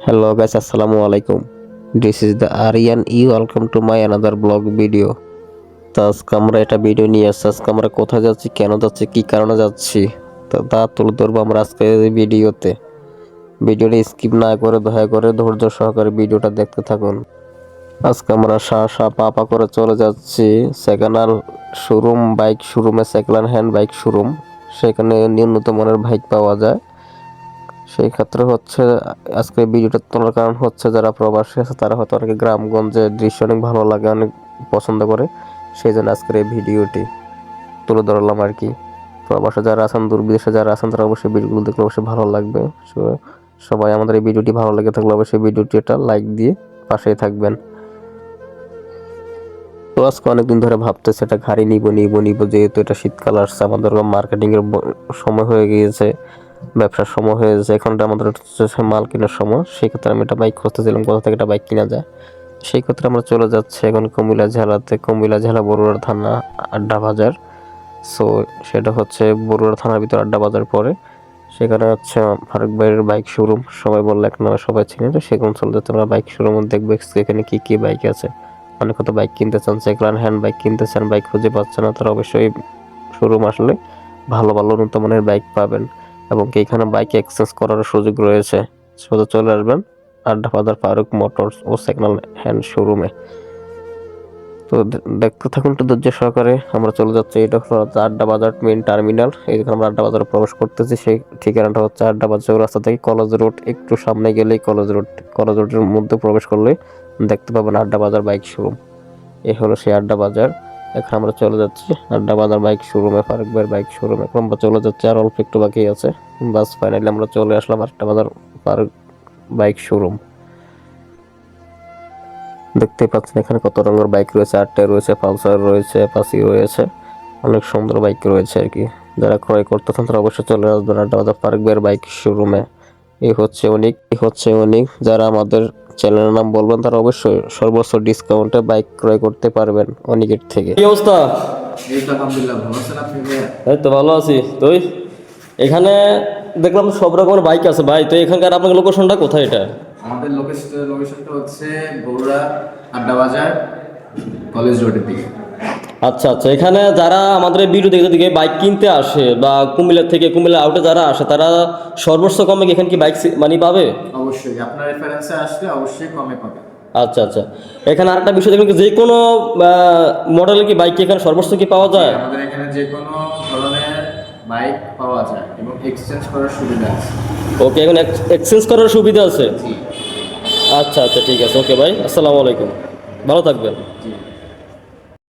Hello guys, assalamu alaikum. This is the Aryan E. Welcome to my another blog video. তো আজকে আমরা একটা video নিয়ে আসছি। আজকে আমরা কোথায় যাচ্ছি, কেন যাচ্ছি, কি কারণে যাচ্ছি তো তা তুলে ধরবো আমরা আজকে এই ভিডিওতে। ভিডিওটা স্কিপ না করে দয়া করে ধৈর্য সহকারে ভিডিওটা দেখতে থাকুন। আজকে আমরা পা করে চলে যাচ্ছি সেকেন্ড হ্যান্ড শোরুম, বাইক শোরুমে, সেকেন্ড হ্যান্ড বাইক শোরুম। সেখানে উন্নত মানের বাইক পাওয়া যায়। সেই ক্ষেত্রে হচ্ছে আজকে ভিডিওটা তোলার কারণ হচ্ছে যারা প্রবাসী আছে তারা হয়তো অনেকে গ্রামগঞ্জের দৃশ্য অনেক ভালো লাগে, অনেক পছন্দ করে, সেই জন্য আজকের এই ভিডিওটি তুলে ধরলাম আর কি। প্রবাসে যারা আছেন, দূর বিদেশে যারা আছেন, তারা অবশ্যই ভিডিওগুলো দেখলে অবশ্যই ভালো লাগবে। সবাই আমাদের এই ভিডিওটি ভালো লেগে থাকলে অবশ্যই ভিডিওটি একটা লাইক দিয়ে পাশেই থাকবেন। তো আজকে অনেকদিন ধরে ভাবতেছে এটা গাড়ি নিব যেহেতু এটা শীতকাল আসছে, আমাদের মার্কেটিংয়ের সময় হয়ে গিয়েছে, ব্যবসার সময় হয়ে গেছে, এখন আমাদের মাল কেনার সময়। সেই ক্ষেত্রে আমি একটা বাইক খুঁজতেছিলাম কোথা থেকে একটা বাইক কিনা যায়। সেই ক্ষেত্রে আমরা চলে যাচ্ছি এখন কুমিল্লা জেলাতে, কুমিল্লা জেলা বরুড়া থানা আড্ডা বাজার। সো সেটা হচ্ছে বরুড়া থানার ভিতর আড্ডা বাজার পরে, সেখানে হচ্ছে ফারুক ভাইয়ের বাইক শোরুম, সবাই বললে এক নামে সবাই চিনি। তো সেখানে চলে যাচ্ছে আমরা বাইক শোরুম দেখবো এখানে কি বাইক আছে। অনেক কত বাইক কিনতে চান, সেকেন্ড হ্যান্ড বাইক কিনতে চান, বাইক খুঁজে পাচ্ছে না, তারা অবশ্যই শোরুম আসলে ভালো ভালো উন্নত মানের বাইক পাবেন এবং এখানে বাইক এক্সচেঞ্জ করার সুযোগ রয়েছে। সোজা চলে আসবেন আড্ডা বাজার ফারুক মোটরস ও সেকেন্ড হ্যান্ড শোরুমে। তো দেখতে থাকুন একটু ধৈর্য সহকারে। আমরা চলে যাচ্ছি, এটা হলো আড্ডা বাজার মেইন টার্মিনাল। এইখানে আমরা আড্ডা বাজারে প্রবেশ করতেছি। সেই ঠিকানাটা হচ্ছে আড্ডা বাজার রাস্তা থেকে কলেজ রোড, একটু সামনে গেলেই কলেজ রোডের মধ্যে প্রবেশ করলে দেখতে পাবেন আড্ডা বাজার বাইক শোরুম। এই হলো সেই আড্ডা বাজার। এখন আমরা চলে যাচ্ছি আড্ডা বাজার বাইক শোরুমে, ফারুক ভাইয়ের বাইক শোরুমে। এখন আমরা চলে যাচ্ছি, আর অল্প একটু বাকি আছে। বাস ফাইনালি আমরা চলে আসলাম আড্ডা বাজার ফারুক বাইক শোরুম। দেখতে পাচ্ছেন এখানে কত রঙের বাইক রয়েছে, আটটাই রয়েছে, পালসার রয়েছে, অ্যাপাচি রয়েছে, অনেক সুন্দর বাইক রয়েছে আর কি। যারা ক্রয় করতে চান তারা অবশ্যই চলে আসবেন আড্ডা বাজার ফারুক ভাইয়ের বাইক শোরুমে। এই হচ্ছে অনেক যারা আমাদের চ্যানেলের নাম বলবেন তারা অবশ্যই সর্বোচ্চ ডিসকাউন্টে বাইক ক্রয় করতে পারবেন অনেকের থেকে। কি অবস্থা? এই তো আলহামদুলিল্লাহ, ভালো আছেন আপনি ভাইয়া? এই তো ভালো আছি। তুই? এখানে দেখলাম সব রকমের বাইক আছে ভাই। তো এখানকার আপনার লোকেশনটা কোথায়? এটা আমাদের লোকেশনটা হচ্ছে বগুড়া আড্ডা বাজার কলেজ রোডের দিকে। আচ্ছা আচ্ছা, এখানে যারা আমাদের এই ভিডিও দেখতে দিকে বাইক কিনতে আসে বা কুমিল্লা আউটে যারা আসে, তারা সর্বোচ্চ কমে এখানে কি বাইক মানে পাবে? অবশ্যই আপনার রেফারেন্সে আসলে অবশ্যই কমে পাবেন। আচ্ছা আচ্ছা, এখানে আরেকটা বিষয় দেখবেন, যে কোনো মডেলের কি বাইক এখানে সর্বোচ্চ কি পাওয়া যায়? আমাদের এখানে যে কোনো ধরনের বাইক পাওয়া যায় এবং এক্সচেঞ্জ করার সুবিধা আছে। ওকে, এখন এক্সচেঞ্জ করার সুবিধা আছে। জি আচ্ছা আচ্ছা, ঠিক আছে। ওকে ভাই, আসসালামু আলাইকুম, ভালো থাকবেন। জি।